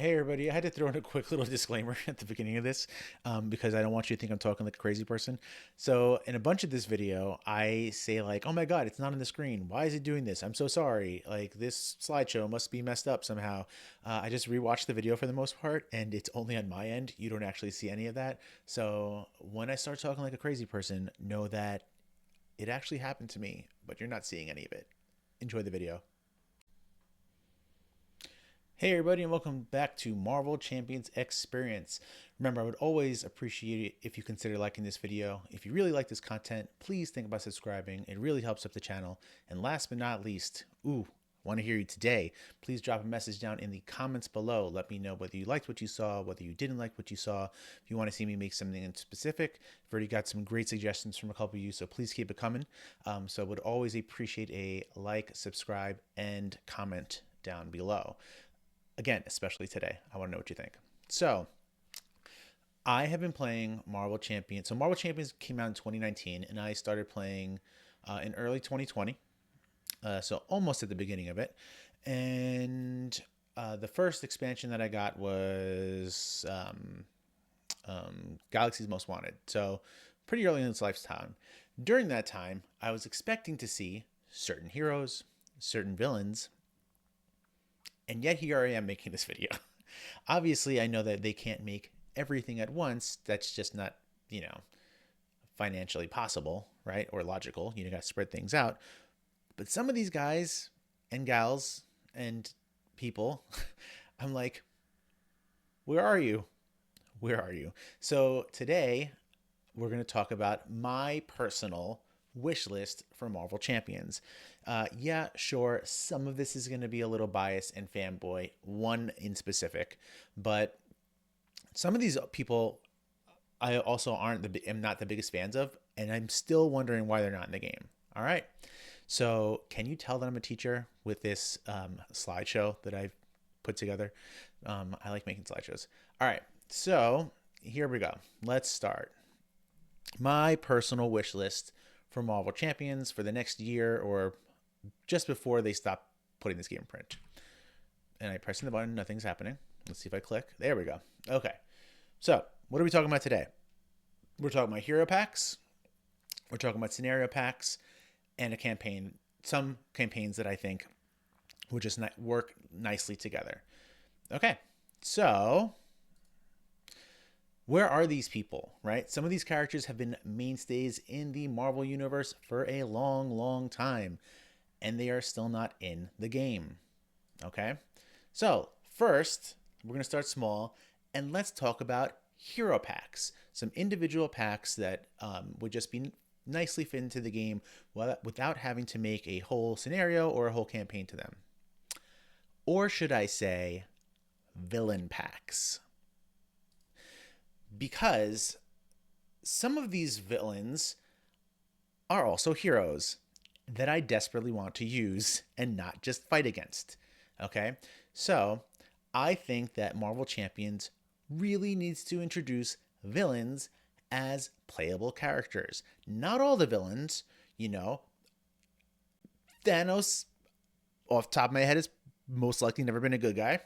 Hey everybody, I had to throw in a quick little disclaimer at the beginning of this because I don't want you to think I'm talking like a crazy person. So in a bunch of this video, I say like, oh my God, it's not on the screen. Why is it doing this? I'm so sorry. Like this slideshow must be messed up somehow. I just rewatched the video for the most part and it's only on my end. You don't actually see any of that. So when I start talking like a crazy person, know that it actually happened to me, but you're not seeing any of it. Enjoy the video. Hey everybody, and welcome back to Marvel Champions Experience. Remember, I would always appreciate it if you consider liking this video. If you really like this content, please think about subscribing. It really helps up the channel. And last but not least, want to hear you today. Please drop a message down in the comments below. Let me know whether you liked what you saw, whether you didn't like what you saw. If you want to see me make something in specific, I've already got some great suggestions from a couple of you, so please keep it coming. So would always appreciate a like, subscribe, and comment down below. Again, especially today. I want to know what you think. So, I have been playing Marvel Champions. So, Marvel Champions came out in 2019, and I started playing in early 2020. So, almost at the beginning of it. And the first expansion that I got was Galaxy's Most Wanted. So, pretty early in its lifetime. During that time, I was expecting to see certain heroes, certain villains, and yet here I am making this video. Obviously, I know that they can't make everything at once. That's just not, you know, financially possible, right? Or logical. You got to spread things out. But some of these guys and gals and people, I'm like, where are you? Where are you? So today, we're going to talk about my personal wish list for Marvel Champions. Yeah, sure, some of this is going to be a little biased and fanboy, one in specific, but some of these people I also am not the biggest fans of, and I'm still wondering why they're not in the game. All right, so can you tell that I'm a teacher with this slideshow that I've put together? I like making slideshows. All right, so here we go. Let's start my personal wish list for Marvel Champions for the next year or just before they stop putting this game in print. And I press the button, nothing's happening. Let's see if I click. There we go. Okay. So, what are we talking about today? We're talking about hero packs, we're talking about scenario packs, and a campaign. Some campaigns that I think would just work nicely together. Okay. So, where are these people, right? Some of these characters have been mainstays in the Marvel Universe for a long, long time, and they are still not in the game. Okay? So, first, we're going to start small, and let's talk about hero packs. Some individual packs that would just be nicely fit into the game without having to make a whole scenario or a whole campaign to them. Or should I say, villain packs? Because some of these villains are also heroes that I desperately want to use and not just fight against. Okay? So, I think that Marvel Champions really needs to introduce villains as playable characters. Not all the villains, you know. Thanos, off the top of my head, has most likely never been a good guy.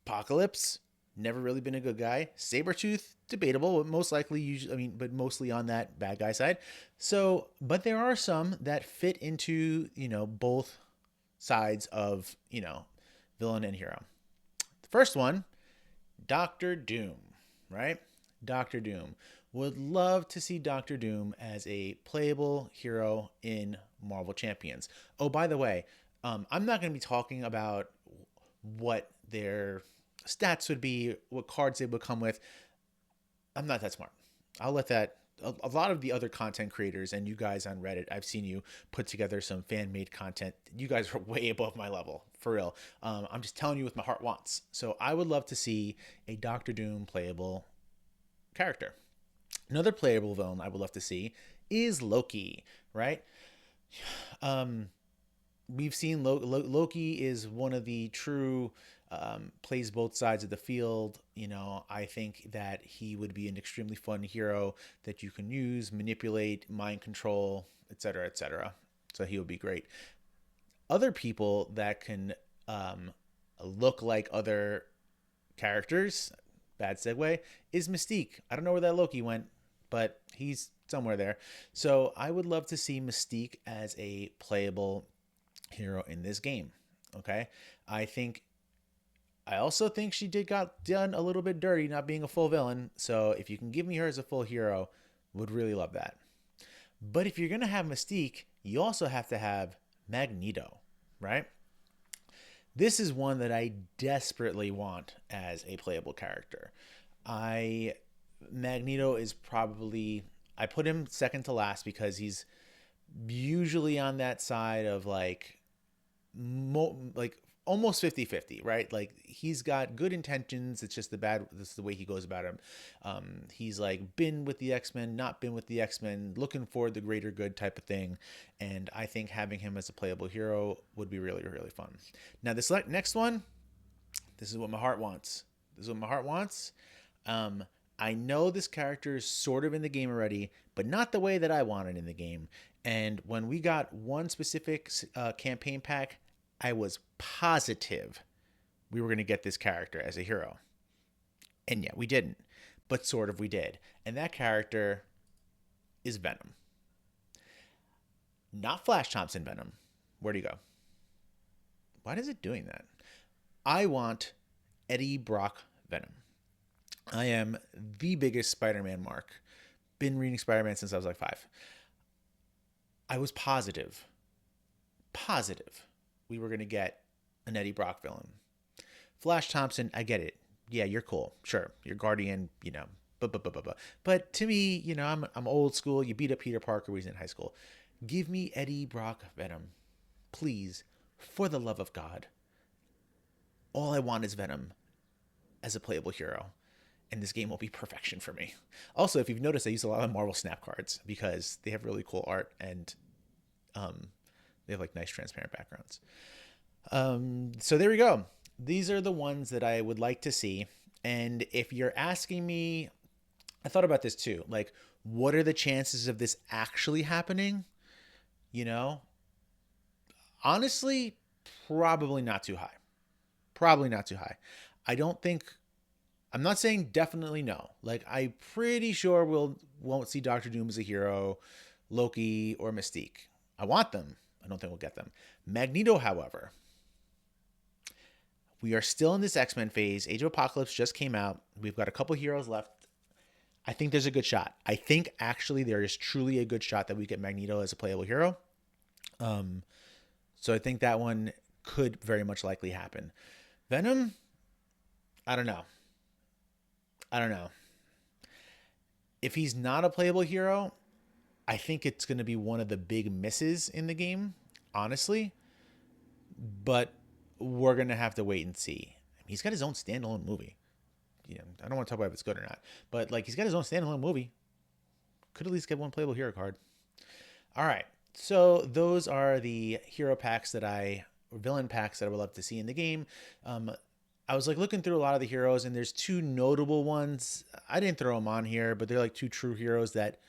Apocalypse, never really been a good guy. Sabretooth, debatable, but most likely, but mostly on that bad guy side. So, but there are some that fit into, both sides of, villain and hero. The first one, Doctor Doom, right? Doctor Doom. Would love to see Doctor Doom as a playable hero in Marvel Champions. Oh, by the way, I'm not going to be talking about what their stats would be, what cards they would come with. I'm not that smart. I'll let that. A lot of the other content creators and you guys on Reddit, I've seen you put together some fan made content. You guys are way above my level, for real. I'm just telling you what my heart wants. So I would love to see a Doctor Doom playable character. Another playable villain I would love to see is Loki, right? We've seen Loki is one of the true plays both sides of the field. I think that he would be an extremely fun hero that you can use, manipulate, mind control, etc., etc. So he would be great. Other people that can look like other characters, bad segue, is Mystique. I don't know where that Loki went, but he's somewhere there. So I would love to see Mystique as a playable hero in this game. Okay, I think I also think she got done a little bit dirty not being a full villain. So if you can give me her as a full hero, would really love that. But if you're gonna have Mystique, you also have to have Magneto, right? This is one that I desperately want as a playable character. I Magneto is probably, I put him second to last because he's usually on that side of like almost 50-50, right? Like he's got good intentions, it's just this is the way he goes about him. He's like been with the X-Men, not been with the X-Men, looking for the greater good type of thing. And I think having him as a playable hero would be really, really fun. Now this next one, this is what my heart wants. This is what my heart wants. I know this character is sort of in the game already, but not the way that I want it in the game. And when we got one specific campaign pack, I was positive we were going to get this character as a hero. And yet we didn't, but sort of we did. And that character is Venom. Not Flash Thompson Venom. Where'd he go? Why is it doing that? I want Eddie Brock Venom. I am the biggest Spider-Man mark. Been reading Spider-Man since I was like 5. I was positive we were going to get an Eddie Brock villain. Flash Thompson, I get it. Yeah, you're cool. Sure. You're Guardian, But to me, I'm old school. You beat up Peter Parker when he's in high school. Give me Eddie Brock Venom. Please, for the love of God. All I want is Venom as a playable hero. And this game will be perfection for me. Also, if you've noticed, I use a lot of Marvel Snap cards because they have really cool art and they have like nice transparent backgrounds. So there we go. These are the ones that I would like to see. And if you're asking me, I thought about this too. Like, what are the chances of this actually happening? Honestly, probably not too high. Probably not too high. I'm not saying definitely no. Like, I'm pretty sure won't see Doctor Doom as a hero, Loki, or Mystique. I want them. I don't think we'll get them. Magneto, however, we are still in this X-Men phase. Age of Apocalypse just came out. We've got a couple heroes left. I think there's a good shot. I think actually there is truly a good shot that we get Magneto as a playable hero. So I think that one could very much likely happen. Venom, I don't know. If he's not a playable hero, I think it's going to be one of the big misses in the game, honestly. But we're going to have to wait and see. He's got his own standalone movie. I don't want to talk about if it's good or not, but like he's got his own standalone movie. Could at least get one playable hero card. All right. So those are the hero packs villain packs that I would love to see in the game. I was like looking through a lot of the heroes, and there's two notable ones. I didn't throw them on here, but they're like two true heroes that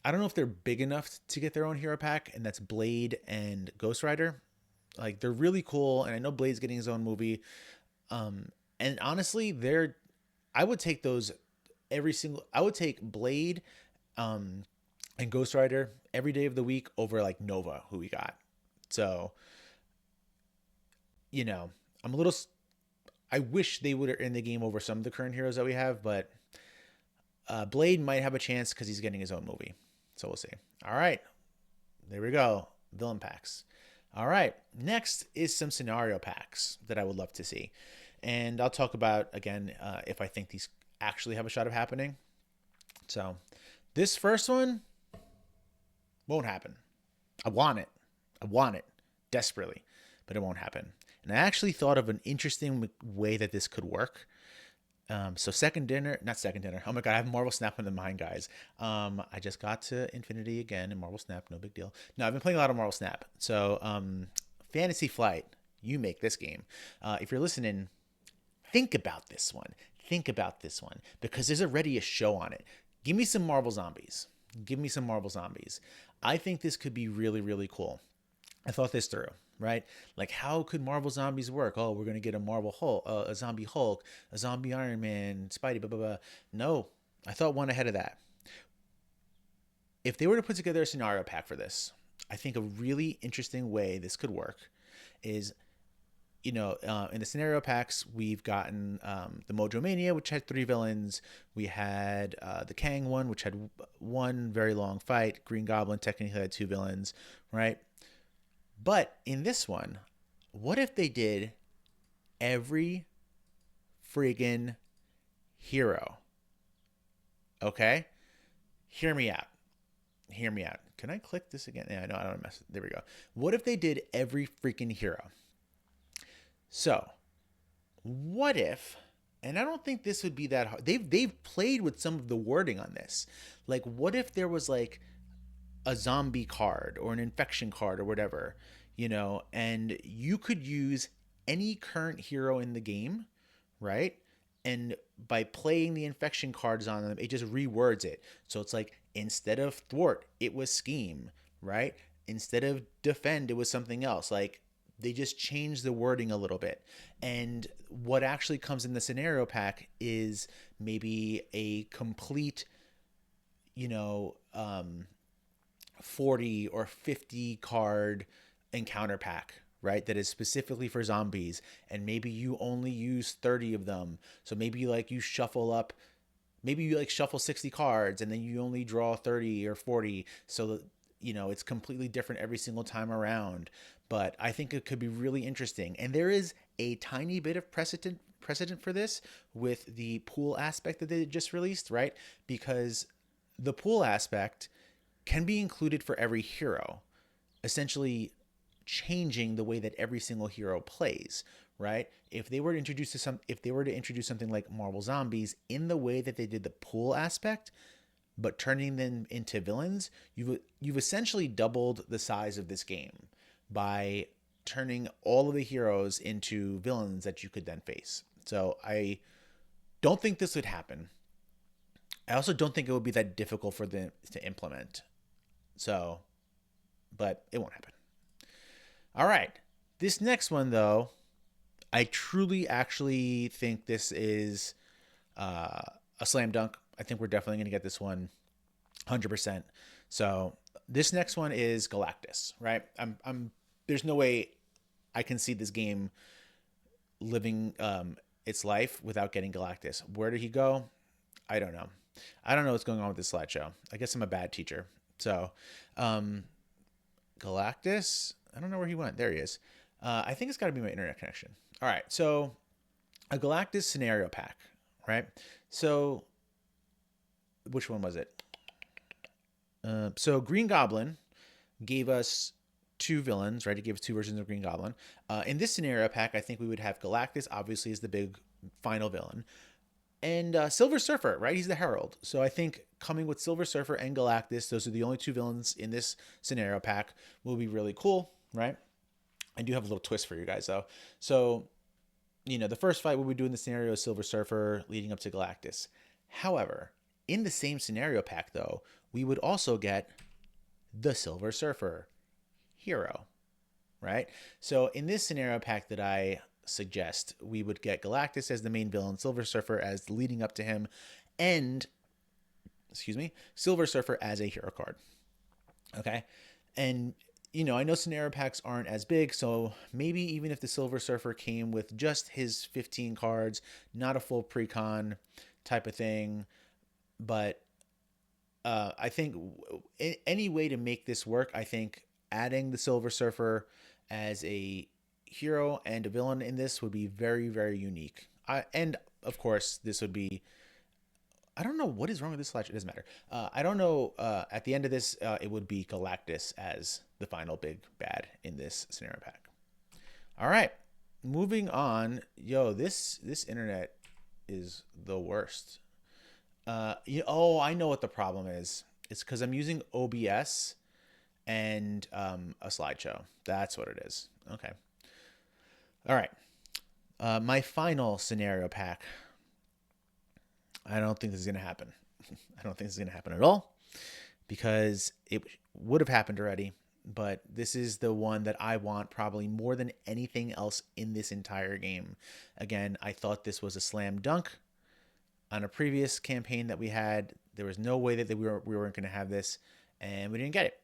I don't know if they're big enough to get their own hero pack, and that's Blade and Ghost Rider. Like, they're really cool, and I know Blade's getting his own movie. And honestly, I would take those I would take Blade and Ghost Rider every day of the week over like Nova, who we got. So, I'm a little, I wish they would have in the game over some of the current heroes that we have, but Blade might have a chance because he's getting his own movie. So we'll see. All right. There we go. Villain packs. All right. Next is some scenario packs that I would love to see. And I'll talk about, again, if I think these actually have a shot of happening. So this first one won't happen. I want it desperately, but it won't happen. And I actually thought of an interesting way that this could work. So not second dinner. Oh my God, I have Marvel Snap in the mind, guys. I just got to Infinity again in Marvel Snap. No big deal. No, I've been playing a lot of Marvel Snap. So Fantasy Flight, you make this game. If you're listening, think about this one. Because there's already a show on it. Give me some Marvel Zombies. I think this could be really, really cool. I thought this through, right? Like, how could Marvel Zombies work? Oh, we're gonna get a Marvel Hulk, a zombie Hulk, a zombie Iron Man, Spidey, blah blah blah. No, I thought one ahead of that. If they were to put together a scenario pack for this, I think a really interesting way this could work is, in the scenario packs, we've gotten the Mojo Mania, which had 3 villains. We had the Kang one, which had one very long fight. Green Goblin technically had 2 villains, right? But in this one, what if they did every friggin' hero? Okay? Hear me out. Hear me out. Can I click this again? Yeah, no, I don't mess. There we go. What if they did every freaking hero? So, what if, and I don't think this would be that hard. They've played with some of the wording on this. Like, what if there was like a zombie card or an infection card or whatever, and you could use any current hero in the game, right? And by playing the infection cards on them, it just rewords it. So it's like, instead of thwart, it was scheme, right? Instead of defend, it was something else. Like, they just changed the wording a little bit. And what actually comes in the scenario pack is maybe a complete, you know, 40 or 50 card encounter pack, right? That is specifically for zombies. And maybe you only use 30 of them. So maybe like you shuffle up, maybe you like shuffle 60 cards and then you only draw 30 or 40. So that, it's completely different every single time around. But I think it could be really interesting. And there is a tiny bit of precedent for this with the pool aspect that they just released, right? Because the pool aspect can be included for every hero, essentially changing the way that every single hero plays, right? If they were to introduce something like Marvel Zombies in the way that they did the pool aspect, but turning them into villains, you've essentially doubled the size of this game by turning all of the heroes into villains that you could then face. So I don't think this would happen. I also don't think it would be that difficult for them to implement. So, but it won't happen. All right. This next one, though, I truly actually think this is a slam dunk. I think we're definitely going to get this one 100%. So this next one is Galactus, right? There's no way I can see this game living its life without getting Galactus. Where did he go? I don't know. I don't know what's going on with this slideshow. I guess I'm a bad teacher. So, Galactus, I don't know where he went. There he is. I think it's got to be my internet connection. All right. So, a Galactus scenario pack, right? So, which one was it? So, Green Goblin gave us 2 villains, right? He gave us 2 versions of Green Goblin. In this scenario pack, I think we would have Galactus, obviously, as the big final villain. And Silver Surfer, right? He's the Herald. So I think coming with Silver Surfer and Galactus, those are the only 2 villains in this scenario pack, will be really cool, right? I do have a little twist for you guys, though. So, the first fight we'll be doing the scenario is Silver Surfer leading up to Galactus. However, in the same scenario pack, though, we would also get the Silver Surfer hero, right? So in this scenario pack that I suggest, we would get Galactus as the main villain, Silver Surfer as leading up to him, and Silver Surfer as a hero card. Okay. And I know scenario packs aren't as big, so maybe even if the Silver Surfer came with just his 15 cards, not a full precon type of thing, but I think any way to make this work, I think adding the Silver Surfer as a hero and a villain in this would be very, very unique. And of course, this would be, I don't know what is wrong with this slide. It doesn't matter. I don't know. At the end of this, it would be Galactus as the final big bad in this scenario pack. All right, moving on. Yo, this internet is the worst. I know what the problem is. It's because I'm using OBS and a slideshow. That's what it is. Okay. All right. My final scenario pack. I don't think this is going to happen. I don't think this is going to happen at all because it would have happened already. but this is the one that I want probably more than anything else in this entire game. Again, I thought this was a slam dunk on a previous campaign that we had. There was no way that we weren't going to have this, and we didn't get it.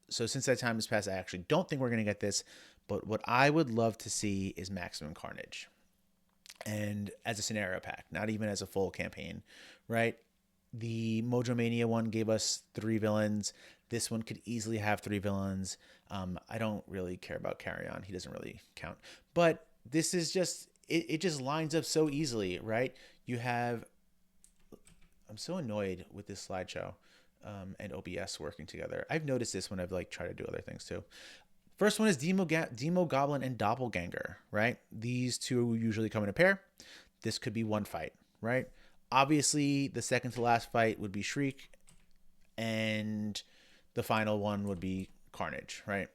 So since that time has passed, I actually don't think we're going to get this. But what I would love to see is Maximum Carnage, and as a scenario pack, not even as a full campaign, right? The Mojo Mania one gave us 3 villains. This one could easily have 3 villains. I don't really care about Carry On. He doesn't really count. But this is just, it just lines up so easily, right? You have, I'm so annoyed with this slideshow and OBS working together. I've noticed this when I've like tried to do other things too. First one is Demo Goblin and Doppelganger, right? These two usually come in a pair. This could be one fight, right? Obviously, the second to last fight would be Shriek, and the final one would be Carnage, right?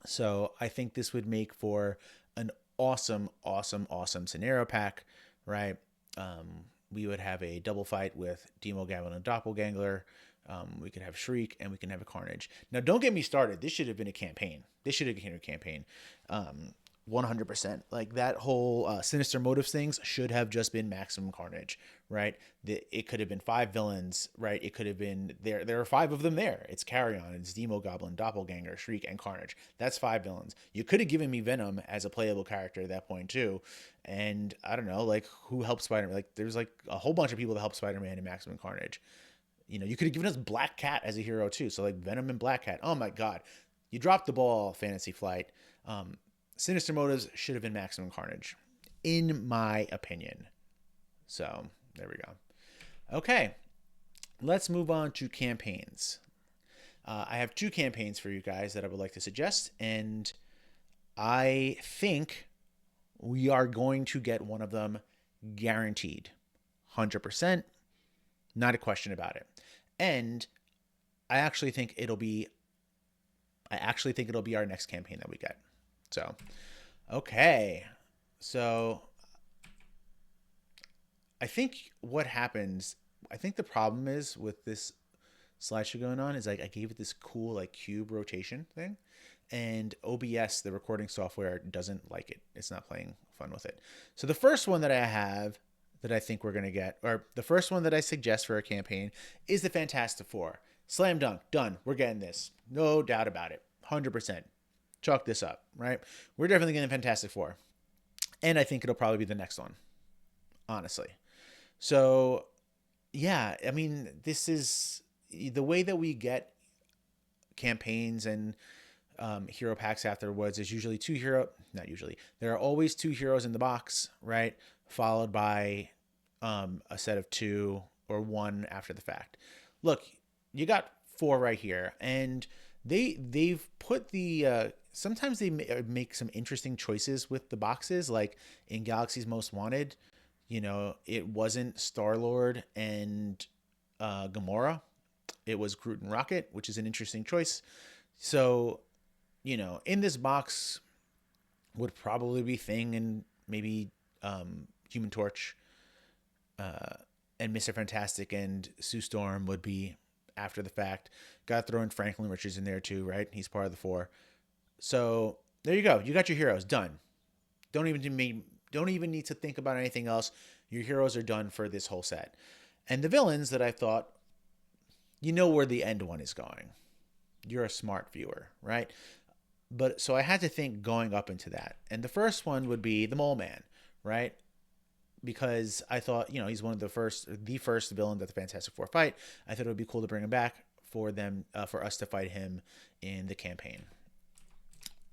So I think this would make for an awesome, awesome, awesome scenario pack, right? We would have a double fight with Demo Goblin and Doppelganger. We could have Shriek, and we can have a Carnage. Now, don't get me started. This should have been a campaign. This should have been a campaign. 100%. Like that whole Sinister Motives things should have just been Maximum Carnage, right? It could have been 5 villains, right? It could have been there are 5 of them there. It's Carry On, it's Demo Goblin, Doppelganger, Shriek, and Carnage. That's 5 villains. You could have given me Venom as a playable character at that point too. And I don't know, like who helped Spider-Man? Like there's like a whole bunch of people that help Spider-Man in Maximum Carnage. You know, you could have given us Black Cat as a hero too. So like Venom and Black Cat. Oh my God. You dropped the ball, Fantasy Flight. Sinister Motives should have been Maximum Carnage, in my opinion. So there we go. Okay, let's move on to campaigns. I have 2 campaigns for you guys that I would like to suggest, and I think we are going to get one of them guaranteed. 100%, not a question about it. And I actually think it'll be our next campaign that we get. So, okay. So, I think what happens, I think the problem is with this slideshow going on is like I gave it this cool like cube rotation thing, and OBS, the recording software, doesn't like it. It's not playing fun with it. So the first one that I have that I think we're going to get, or the first one that I suggest for a campaign is the Fantastic Four. Slam dunk, done. We're getting this. No doubt about it. 100%. Chalk this up, right? We're definitely getting Fantastic Four. And I think it'll probably be the next one, honestly. So, yeah, I mean, this is the way that we get campaigns and hero packs afterwards is usually not usually. There are always 2 heroes in the box, right? Followed by a set of 2 or 1 after the fact. Look, you got 4 right here, and they've put the sometimes they make some interesting choices with the boxes, like in Galaxy's Most Wanted. You know, it wasn't Star-Lord and Gamora. It was Groot and Rocket, which is an interesting choice. So, you know, in this box would probably be Thing and maybe Human Torch, and Mr. Fantastic and Sue Storm would be after the fact. Got to throw in Franklin Richards in there too, right? He's part of the 4. So there you go. You got your heroes done. Don't even need to think about anything else. Your heroes are done for this whole set. And the villains that I thought, you know where the end one is going. You're a smart viewer, right? But so I had to think going up into that. And the first one would be the Mole Man, right? Because I thought, you know, he's one of the first villain that the Fantastic Four fight. I thought it would be cool to bring him back for us to fight him in the campaign.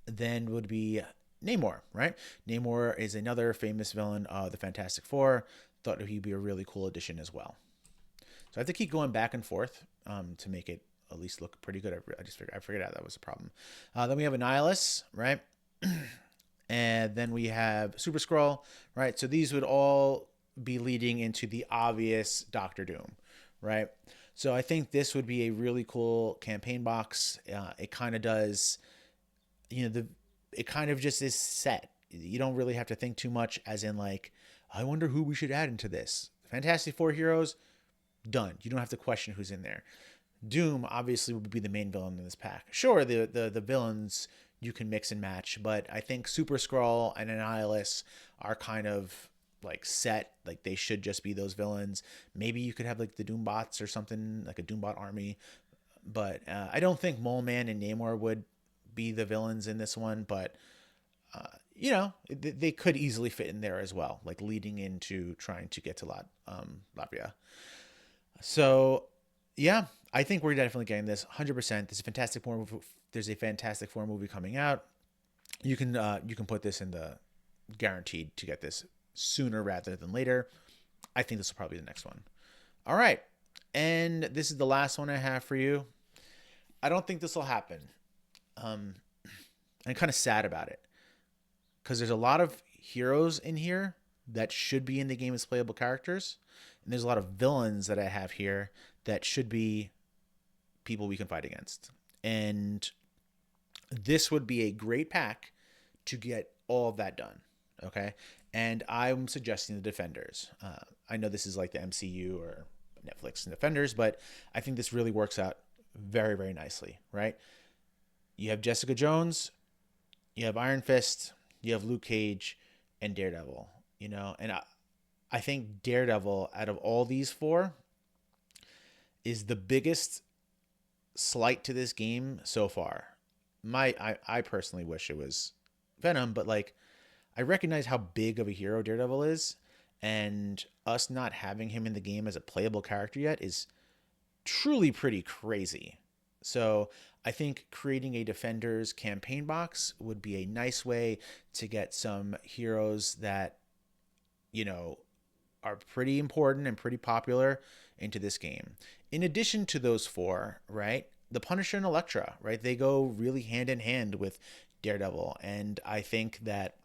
Then would be Namor, right? Namor is another famous villain of the Fantastic Four. Thought he'd be a really cool addition as well. So I have to keep going back and forth to make it at least look pretty good. I figured out that was a problem. Then we have Annihilus, right? And then we have Super Skrull, right? So these would all be leading into the obvious Doctor Doom, right? So I think this would be a really cool campaign box. It kind of does, you know, it kind of just is set. You don't really have to think too much, as in like, I wonder who we should add into this. Fantastic Four heroes, done. You don't have to question who's in there. Doom obviously would be the main villain in this pack. Sure, the villains you can mix and match, but I think Super Skrull and Annihilus are kind of like set. Like they should just be those villains. Maybe you could have like the Doombots or something, like a Doombot army. But I don't think Mole Man and Namor would be the villains in this one. But they could easily fit in there as well, like leading into trying to get to Latvia. So, yeah, I think we're definitely getting this 100%. There's a Fantastic Four movie coming out. You can put this in the guaranteed to get this sooner rather than later. I think this will probably be the next one. All right, and this is the last one I have for you. I don't think this will happen. I'm kind of sad about it because there's a lot of heroes in here that should be in the game as playable characters, and there's a lot of villains that I have here that should be people we can fight against. And this would be a great pack to get all of that done. Okay. And I'm suggesting the Defenders. I know this is like the MCU or Netflix and Defenders, but I think this really works out very, very nicely, right? You have Jessica Jones, you have Iron Fist, you have Luke Cage, and Daredevil, and I think Daredevil out of all these four is the biggest slight to this game so far. I personally wish it was Venom, but like I recognize how big of a hero Daredevil is, and us not having him in the game as a playable character yet is truly pretty crazy. So I think creating a Defenders campaign box would be a nice way to get some heroes that, are pretty important and pretty popular into this game. In addition to those four, right? The Punisher and Elektra, right? They go really hand in hand with Daredevil. And I think that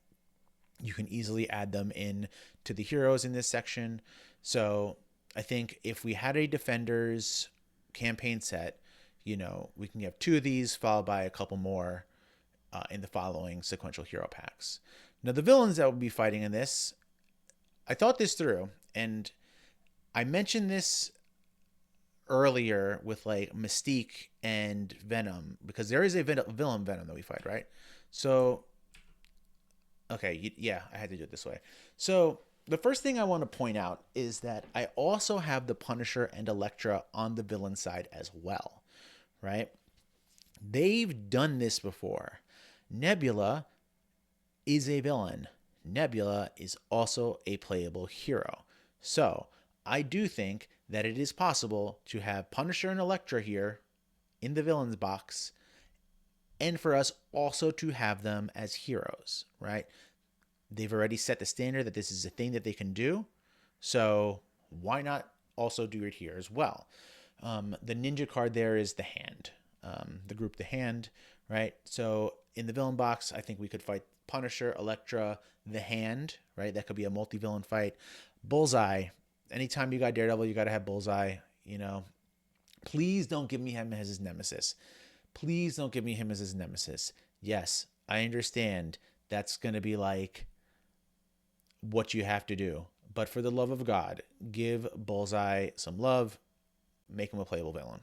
you can easily add them in to the heroes in this section. So I think if we had a Defenders campaign set, we can have 2 of these followed by a couple more in the following sequential hero packs. Now, the villains that will be fighting in this, I thought this through, and I mentioned this earlier with like Mystique and Venom, because there is a villain Venom that we fight, right? So, okay, yeah, I had to do it this way. So, the first thing I want to point out is that I also have the Punisher and Elektra on the villain side as well, right? They've done this before. Nebula is a villain. Nebula is also a playable hero. So I do think that it is possible to have Punisher and Elektra here in the villains box, and for us also to have them as heroes, right? They've already set the standard that this is a thing that they can do. So why not also do it here as well? The ninja card there is the Hand, the group The Hand, right? So in the villain box, I think we could fight Punisher, Elektra, the Hand, right? That could be a multi-villain fight. Bullseye. Anytime you got Daredevil, you got to have Bullseye, Please don't give me him as his nemesis. Please don't give me him as his nemesis. Yes, I understand that's going to be like what you have to do. But for the love of God, give Bullseye some love. Make him a playable villain.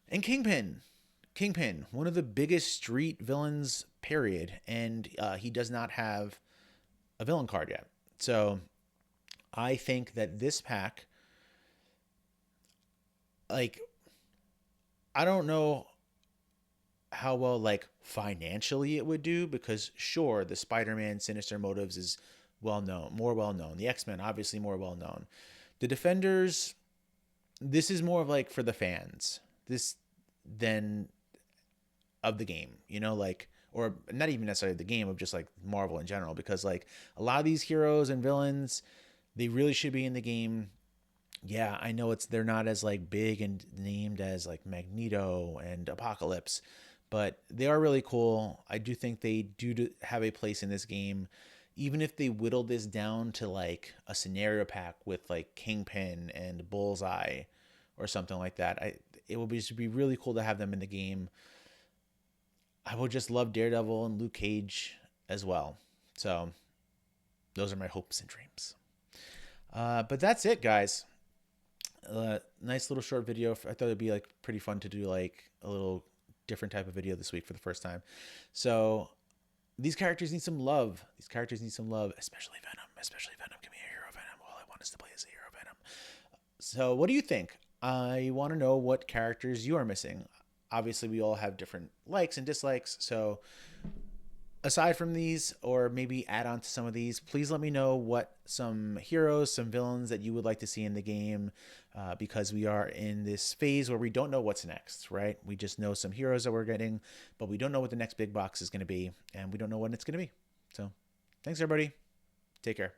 And Kingpin. Kingpin, one of the biggest street villains, period. And he does not have a villain card yet. So I think that this pack, like, I don't know how well, like, financially it would do, because sure, the Spider-Man Sinister Motives is more well known. The X-Men, obviously more well known. The Defenders, this is more of like for the fans. This than of the game, or not even necessarily the game, of just like Marvel in general, because like a lot of these heroes and villains, they really should be in the game. Yeah, I know they're not as like big and named as like Magneto and Apocalypse, but they are really cool. I do think they do have a place in this game, even if they whittle this down to like a scenario pack with like Kingpin and Bullseye or something like that. It would just be really cool to have them in the game. I would just love Daredevil and Luke Cage as well. So those are my hopes and dreams. But that's it, guys. Nice little short video. I thought it'd be like pretty fun to do like a little different type of video this week for the first time. So these characters need some love. These characters need some love, especially Venom. Especially Venom. Give me a hero Venom. All I want is to play as a hero Venom. So what do you think? I want to know what characters you are missing. Obviously, we all have different likes and dislikes. So aside from these, or maybe add on to some of these, please let me know what some heroes, some villains that you would like to see in the game, because we are in this phase where we don't know what's next, right? We just know some heroes that we're getting, but we don't know what the next big box is going to be, and we don't know when it's going to be. So thanks, everybody. Take care.